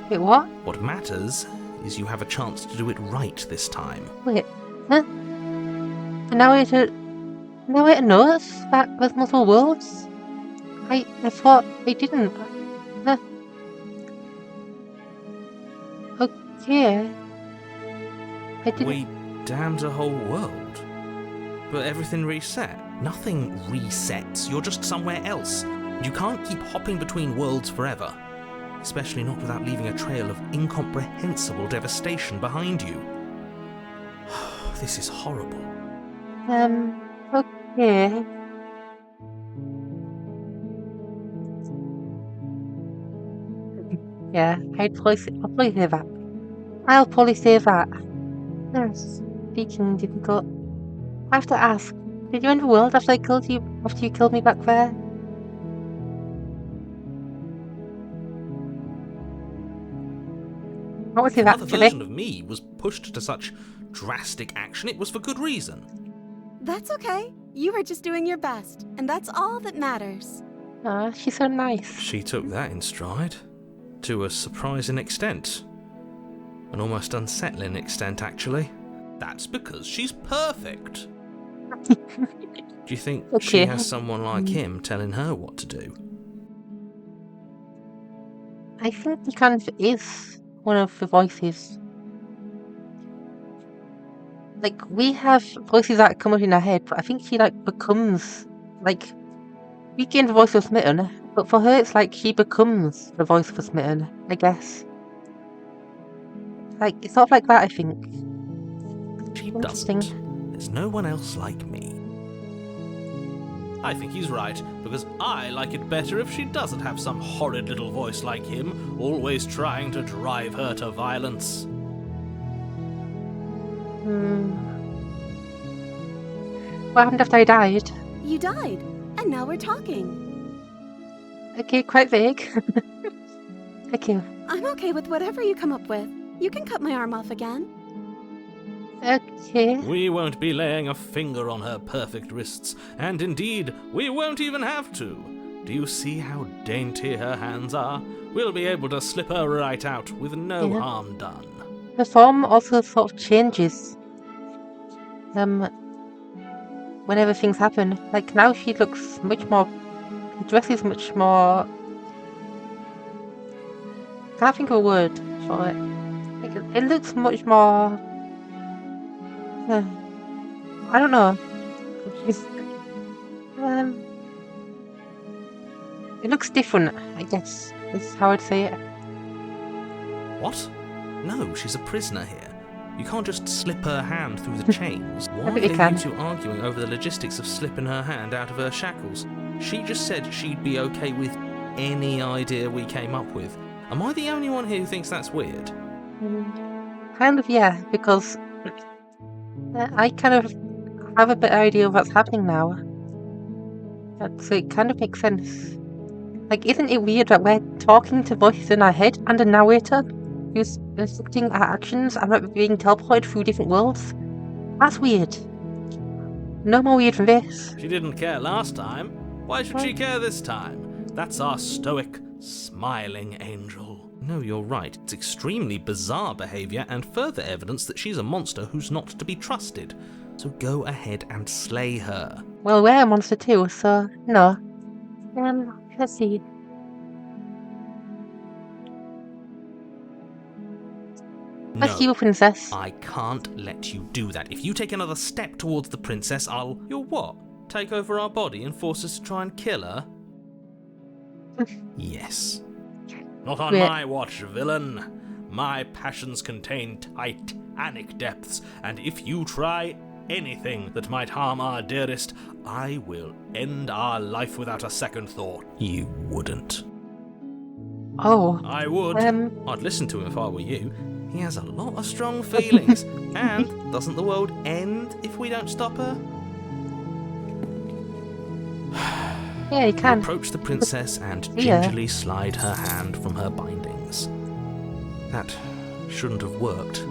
Wait, what? What matters is you have a chance to do it right this time. Wait, huh? And now we're to notice that there's multiple worlds? I thought I didn't. Uh, okay. I didn't. We damned a whole world. But everything reset. Nothing resets. You're just somewhere else. You can't keep hopping between worlds forever. Especially not without leaving a trail of incomprehensible devastation behind you. This is horrible. Okay. Yeah, I'll probably say that. I'll probably say that. Yes, speaking difficult. I have to ask, did you end the world after you killed me back there? What was it Another actually? version of me was pushed to such drastic action, it was for good reason. That's okay. You were just doing your best, and that's all that matters. Ah, she's so nice. She took that in stride. To a surprising extent. An almost unsettling extent, actually. That's because she's perfect. Do you think she Okay. has someone like him telling her what to do? I think he kind of is one of the voices. Like, we have voices that come up in our head, but I think she, becomes, we gain the voice of Smitten, but for her, it's like she becomes the voice for Smitten, I guess. It's sort of like that, I think. She Interesting. doesn't. There's no one else like me. I think he's right, because I like it better if she doesn't have some horrid little voice like him, always trying to drive her to violence. What happened after I died? You died, and now we're talking. Okay, quite vague. Okay. I'm okay with whatever you come up with. You can cut my arm off again. Okay. We won't be laying a finger on her perfect wrists, and indeed, we won't even have to. Do you see how dainty her hands are? We'll be able to slip her right out with no Yeah. harm done. Her form also sort of changes. Whenever things happen. Like, now she looks much more... The dress is much more... Can't think of a word for it. It looks much more... I don't know. It looks different, I guess, is how I'd say it. What? No, she's a prisoner here. You can't just slip her hand through the chains. Why bet you are can. you two arguing over the logistics of slipping her hand out of her shackles? She just said she'd be okay with any idea we came up with. Am I the only one here who thinks that's weird? Kind of, yeah, because I kind of have a better idea of what's happening now. So it kind of makes sense. Like, isn't it weird that we're talking to voices in our head and a narrator who's instructing our actions and we're being teleported through different worlds? That's weird. No more weird than this. She didn't care last time. Why should she care this time? That's our stoic, smiling angel. No, you're right. It's extremely bizarre behaviour and further evidence that she's a monster who's not to be trusted. So go ahead and slay her. Well, we're a monster too, so no. Let's see. Let's No, you, princess. I can't let you do that. If you take another step towards the princess, You'll what? Take over our body and force us to try and kill her? Yes. Not on Wait. my watch, villain. My passions contain titanic depths, and if you try anything that might harm our dearest, I will end our life without a second thought. You wouldn't. Oh. I would. Um. I'd listen to him if I were you. He has a lot of strong feelings. And doesn't the world end if we don't stop her? Yeah, you can. Approach the princess and Yeah. gingerly slide her hand from her bindings. That shouldn't have worked.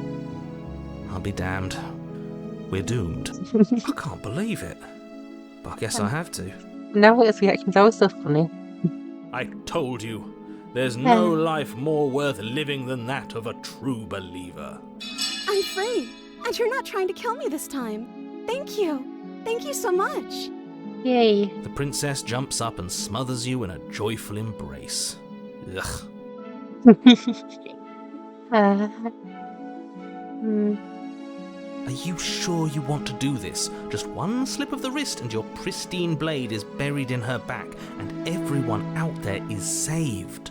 I'll be damned. We're doomed. I can't believe it. But I guess I have to. Now his reactions are so funny. I told you. There's no life more worth living than that of a true believer. I'm free, and you're not trying to kill me this time. Thank you. Thank you so much. Yay. The princess jumps up and smothers you in a joyful embrace. Ugh. Hmm. Are you sure you want to do this? Just one slip of the wrist and your pristine blade is buried in her back, and everyone out there is saved.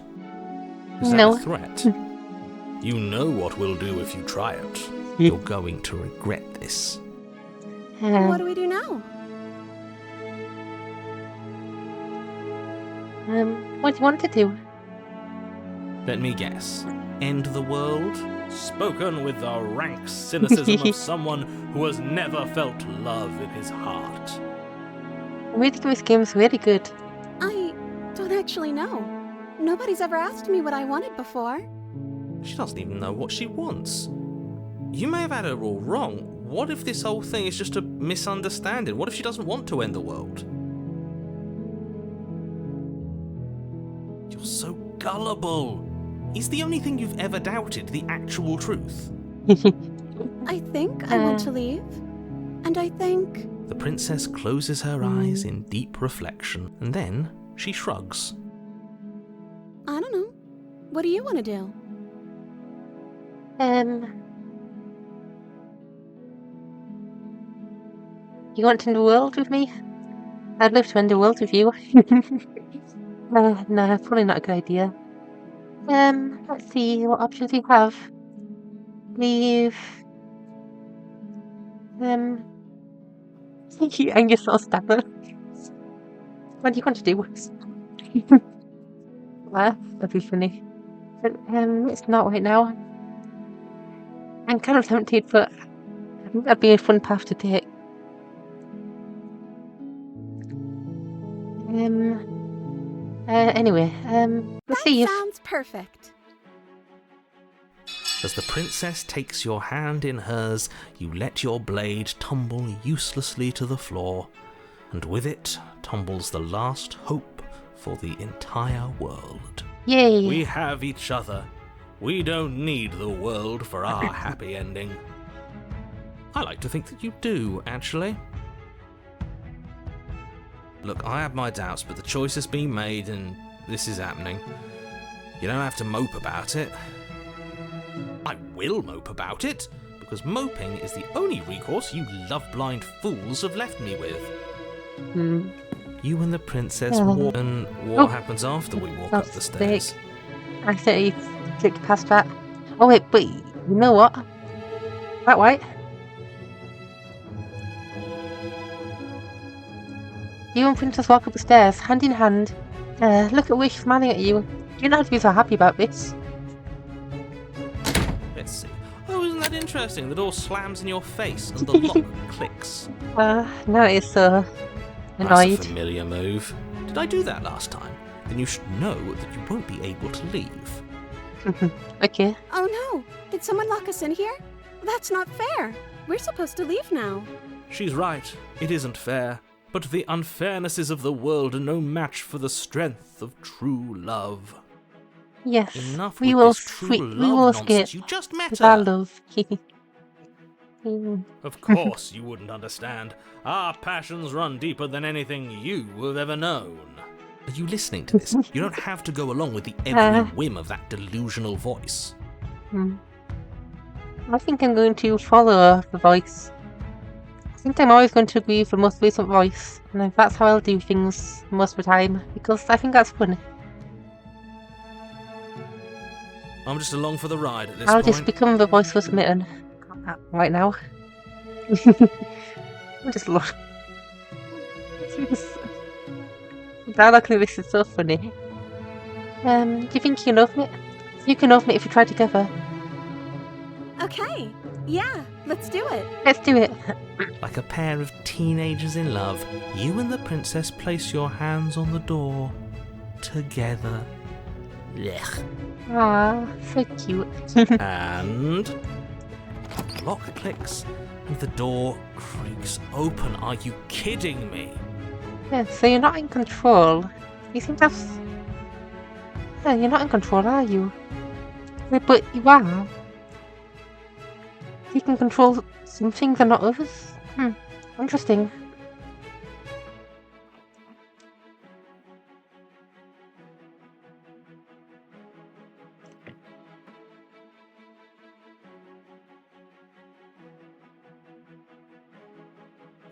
Is that No. a threat? You know what we'll do if you try it. You're going to regret this. What do we do now? What do you want to do? Let me guess. End the world? Spoken with the rank cynicism of someone who has never felt love in his heart. Really, this game's really good. I don't actually know. Nobody's ever asked me what I wanted before. She doesn't even know what she wants. You may have had her all wrong. What if this whole thing is just a misunderstanding? What if she doesn't want to end the world? You're so gullible. Is the only thing you've ever doubted the actual truth? I think I want to leave. And I think... The princess closes her eyes in deep reflection, and then she shrugs. I don't know. What do you want to do? You want to end the world with me? I'd love to end the world with you. No, probably not a good idea. Let's see what options we have. Leave. And you sort of stabber. What do you want to do? That'd be funny. But it's not right now. I'm kind of tempted, but I think that'd be a fun path to take. Anyway, let's see if... Sounds perfect. As the princess takes your hand in hers, you let your blade tumble uselessly to the floor, and with it tumbles the last hope for the entire world. Yay! We have each other. We don't need the world for our happy ending. I like to think that you do, actually. Look, I have my doubts, but the choice has been made and this is happening. You don't have to mope about it. I will mope about it, because moping is the only recourse you love-blind fools have left me with. You and the princess walk, and what happens after we walk up the stairs? I accidentally clicked past that. Oh wait, but you know what? That right? You and Princess walk up the stairs, hand in hand. Look at Wish smiling at you. You don't have to be so happy about this. Let's see. Oh, isn't that interesting? The door slams in your face and the lock clicks. Now it is so annoyed. That's a familiar move. Did I do that last time? Then you should know that you won't be able to leave. Okay. Oh no! Did someone lock us in here? That's not fair. We're supposed to leave now. She's right. It isn't fair. But the unfairnesses of the world are no match for the strength of true love. Yes. Enough we with will this true we love will nonsense. skip You just met with our her. love. Of course you wouldn't understand. Our passions run deeper than anything you have ever known. Are you listening to this? You don't have to go along with the every whim of that delusional voice. I think I'm going to follow the voice. I think I'm always going to agree with the most recent voice, and that's how I'll do things most of the time, because I think that's fun. I'm just along for the ride at this I'll point. just become the voice for Smitten right now. I'm just lost. Dialogue like this is so funny. Do you think you can open it? You can open it if we try together. Okay. Yeah, let's do it. Let's do it. Like a pair of teenagers in love, you and the princess place your hands on the door. Together. Blech. Ah, so cute. And... the lock clicks, and the door creaks open. Are you kidding me? Yeah, so you're not in control. You seem to have... Yeah, you're not in control, are you? Yeah, but you are. You can control some things and not others. Interesting.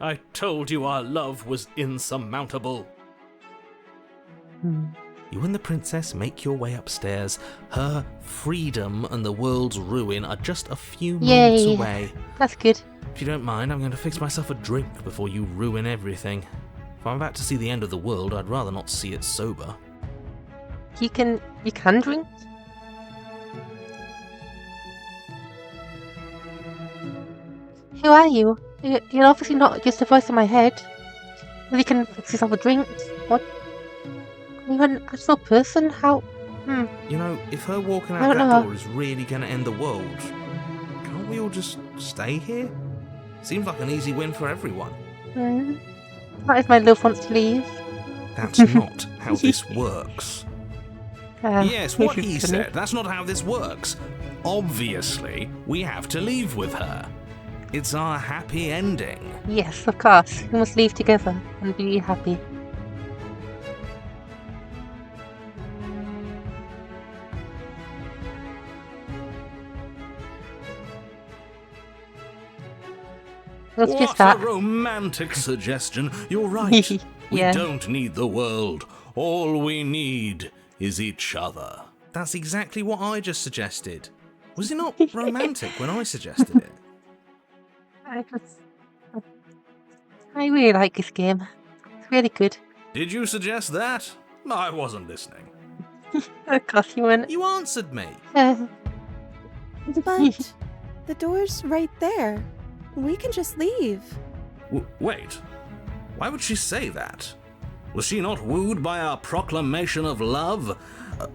I told you our love was insurmountable. You and the princess make your way upstairs. Her freedom and the world's ruin are just a few moments Yay. away. That's good. If you don't mind, I'm going to fix myself a drink before you ruin everything. If I'm about to see the end of the world, I'd rather not see it sober. You can drink? Who are you? You're obviously not just a voice in my head. You can fix yourself a drink. What? Are you an actual person? How? You know, if her walking I out don't that know. door is really going to end the world, can't we all just stay here? Seems like an easy win for everyone. What if my love wants to leave? That's not how this works. Yes, what this is he funny. said. That's not how this works. Obviously, we have to leave with her. It's our happy ending. Yes, of course. We must leave together and be happy. Let's What just that. a romantic suggestion. You're right. Yeah. We don't need the world. All we need is each other. That's exactly what I just suggested. Was it not romantic when I suggested it? I really like this game. It's really good. Did you suggest that? I wasn't listening. Of course you weren't. You answered me. But the door's right there. We can just leave. Wait. Why would she say that? Was she not wooed by our proclamation of love? Are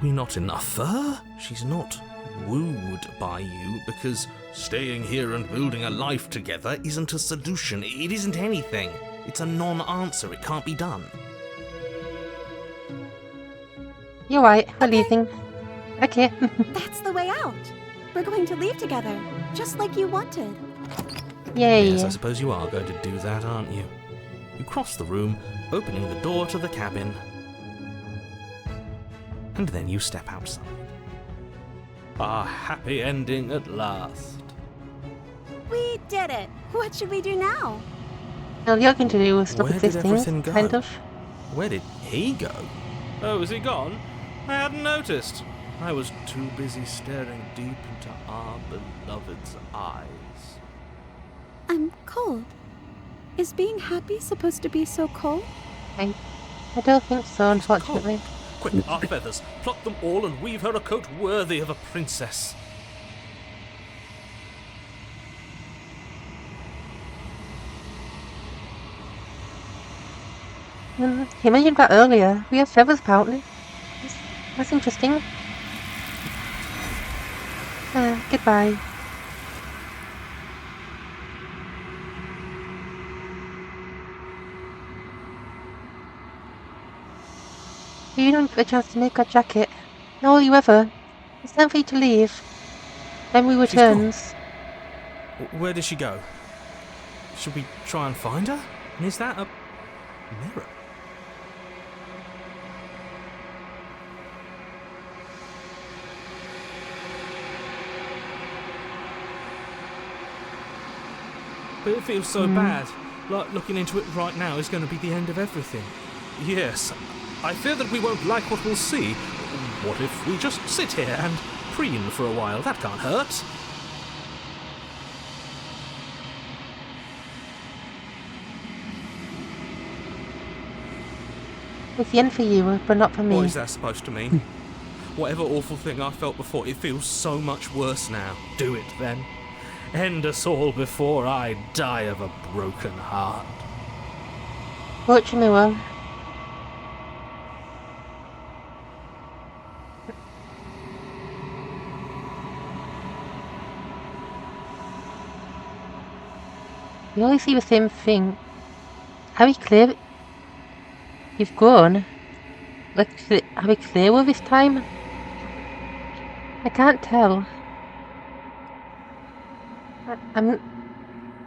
we not enough for her? She's not wooed by you because staying here and building a life together isn't a solution. It isn't anything. It's a non-answer. It can't be done. You're right. We're leaving. Okay. That's the way out. We're going to leave together, just like you wanted. Yay. Yes, I suppose you are going to do that, aren't you? You cross the room, opening the door to the cabin. And then you step outside. Our happy ending at last. We did it. What should we do now? All you're going to do is look Where at did this everything thing, go? kind of. Where did he go? Oh, is he gone? I hadn't noticed. I was too busy staring deep into our beloved's eyes. I'm cold. Is being happy supposed to be so cold? I don't think so, unfortunately. Quick, our feathers. Pluck them all and weave her a coat worthy of a princess. You mentioned that earlier. We have feathers, apparently. That's interesting. Goodbye. You don't get a chance to make a jacket. Nor will you ever. It's time for you to leave. Memory She's gone. returns. Where did she go? Should we try and find her? And is that a mirror? But it feels so bad. Like looking into it right now is going to be the end of everything. Yes, I fear that we won't like what we'll see. What if we just sit here and preen for a while? That can't hurt. It's the end for you, but not for me. What is that supposed to mean? Whatever awful thing I felt before, it feels so much worse now. Do it then. End us all before I die of a broken heart. Fortunately, well. You always see the same thing. Are we clear? You've grown. Are we clearer this time? I can't tell.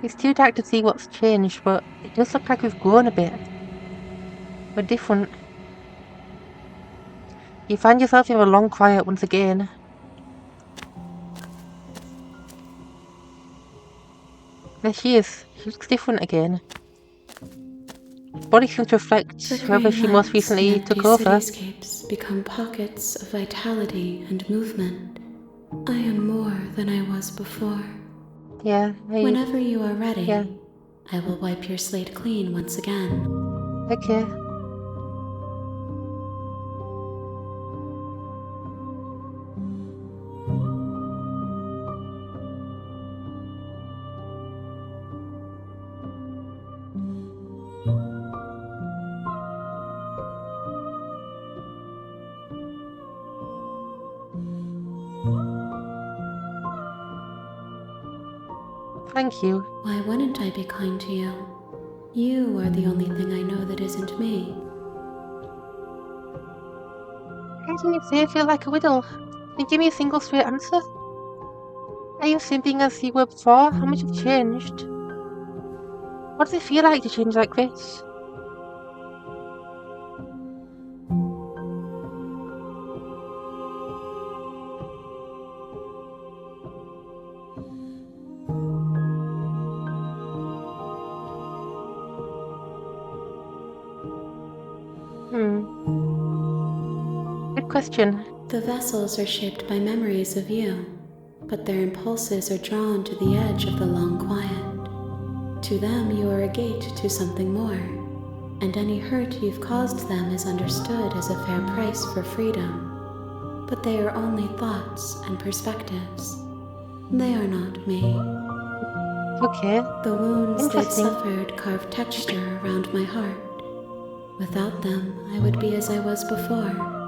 It's too dark to see what's changed, but it does look like we've grown a bit. We're different. You find yourself in a long quiet once again. There she is. She looks different again. Her body seems to reflect The whoever green she most lights recently and empty took over. cityscapes become pockets of vitality and movement. I am more than I was before. Yeah, Whenever you are ready, yeah. I will wipe your slate clean once again. Okay. Thank you. Why wouldn't I be kind to you? You are the only thing I know that isn't me. How can you say I feel like a widow? Can you give me a single straight answer? Are you simping as you were before? How much have you changed? What does it feel like to change like this? Good question. The vessels are shaped by memories of you, but their impulses are drawn to the edge of the long quiet. To them, you are a gate to something more, and any hurt you've caused them is understood as a fair price for freedom. But they are only thoughts and perspectives. They are not me. Okay. The wounds they'd Interesting. suffered carved texture around my heart. Without them, I would be as I was before.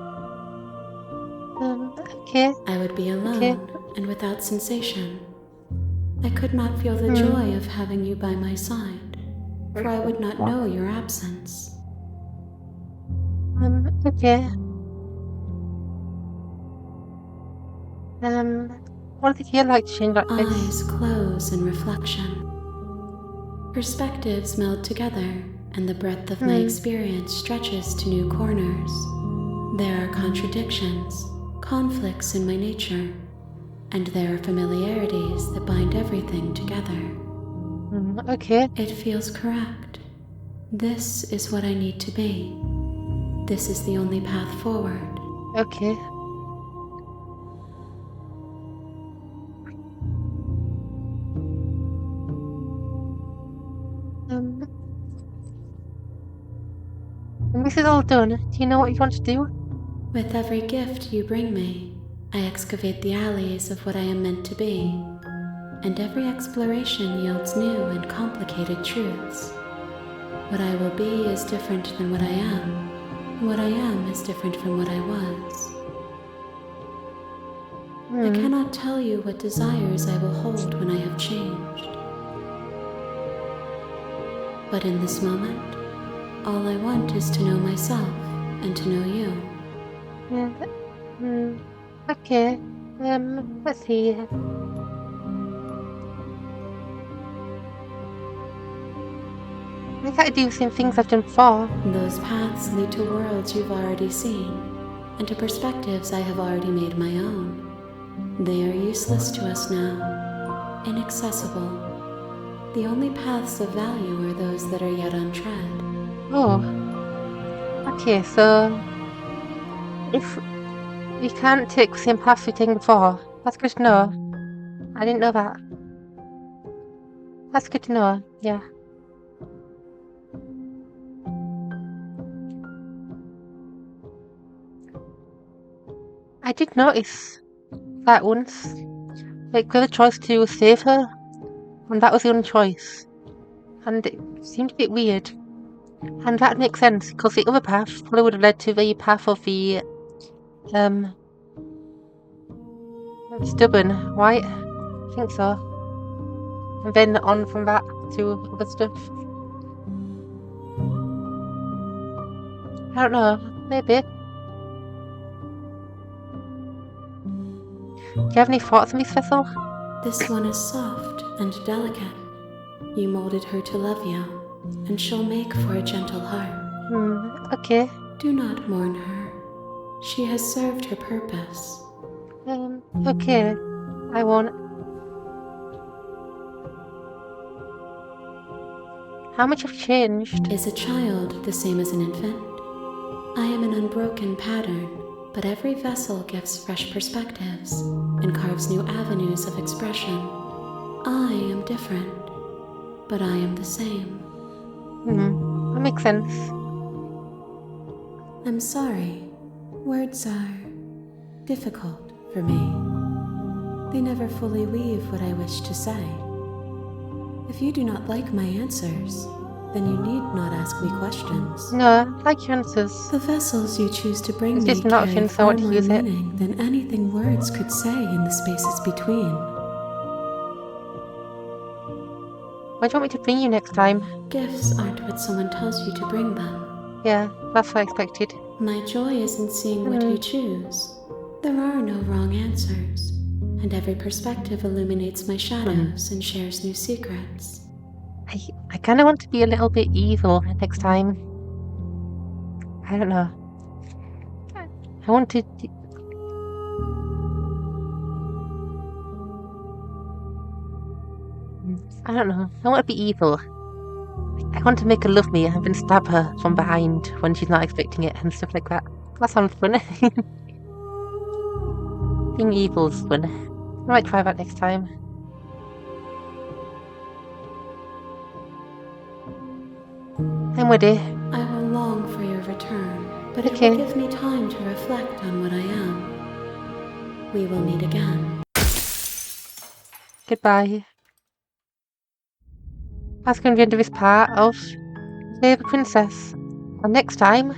Okay. I would be alone Okay. and without sensation. I could not feel the joy of having you by my side, for I would not know your absence. Okay. What does it feel like to change like this? Eyes close in reflection. Perspectives meld together, and the breadth of my experience stretches to new corners. There are contradictions, conflicts in my nature, and there are familiarities that bind everything together. Okay. It feels correct. This is what I need to be. This is the only path forward. Okay. When this is all done, do you know what you want to do? With every gift you bring me, I excavate the alleys of what I am meant to be, and every exploration yields new and complicated truths. What I will be is different than what I am, and what I am is different from what I was. I cannot tell you what desires I will hold when I have changed. But in this moment, all I want is to know myself and to know you. Okay. Let's see. I gotta do the same things I've done before. Those paths lead to worlds you've already seen, and to perspectives I have already made my own. They are useless to us now, inaccessible. The only paths of value are those that are yet untread. Oh. Okay, so if we can't take the same paths we've taken before, that's good to know. I didn't know that. That's good to know, yeah. I did notice that once. Like, we had a choice to save her, and that was the only choice. And it seemed a bit weird. And that makes sense, because the other path probably would have led to the path of the, stubborn, right? I think so. And then on from that to other stuff. I don't know, maybe. Do you have any thoughts on this vessel? This one is soft and delicate. You molded her to love you, and she'll make for a gentle heart. Okay. Do not mourn her. She has served her purpose. Okay. I won't. How much have changed? Is a child the same as an infant? I am an unbroken pattern, but every vessel gives fresh perspectives and carves new avenues of expression. I am different, but I am the same. That makes sense. I'm sorry. Words are difficult for me. They never fully weave what I wish to say. If you do not like my answers, then you need not ask me questions. No, I like your answers. The vessels you choose to bring It's me just an carry option, so I far want to more use it. meaning than anything words could say in the spaces between. Why do you want me to bring you next time? Gifts aren't what someone tells you to bring them. Yeah, that's what I expected. My joy is in seeing what you choose. There are no wrong answers, and every perspective illuminates my shadows and shares new secrets. I kind of want to be a little bit evil next time. I don't know. I want to... I don't know. I want to be evil. I want to make her love me and then stab her from behind when she's not expecting it and stuff like that. That sounds fun. Being evil's fun. I might try that next time. I'm ready. I will long for your return, but Okay. it will give me time to reflect on what I am. We will meet again. Goodbye. That's going to be the end of this part of Slave a Princess. And next time,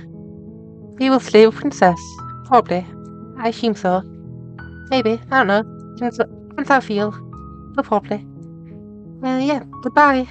we will slay a princess. Probably. I assume so. Maybe. I don't know. Depends how I feel. But probably. Yeah, goodbye.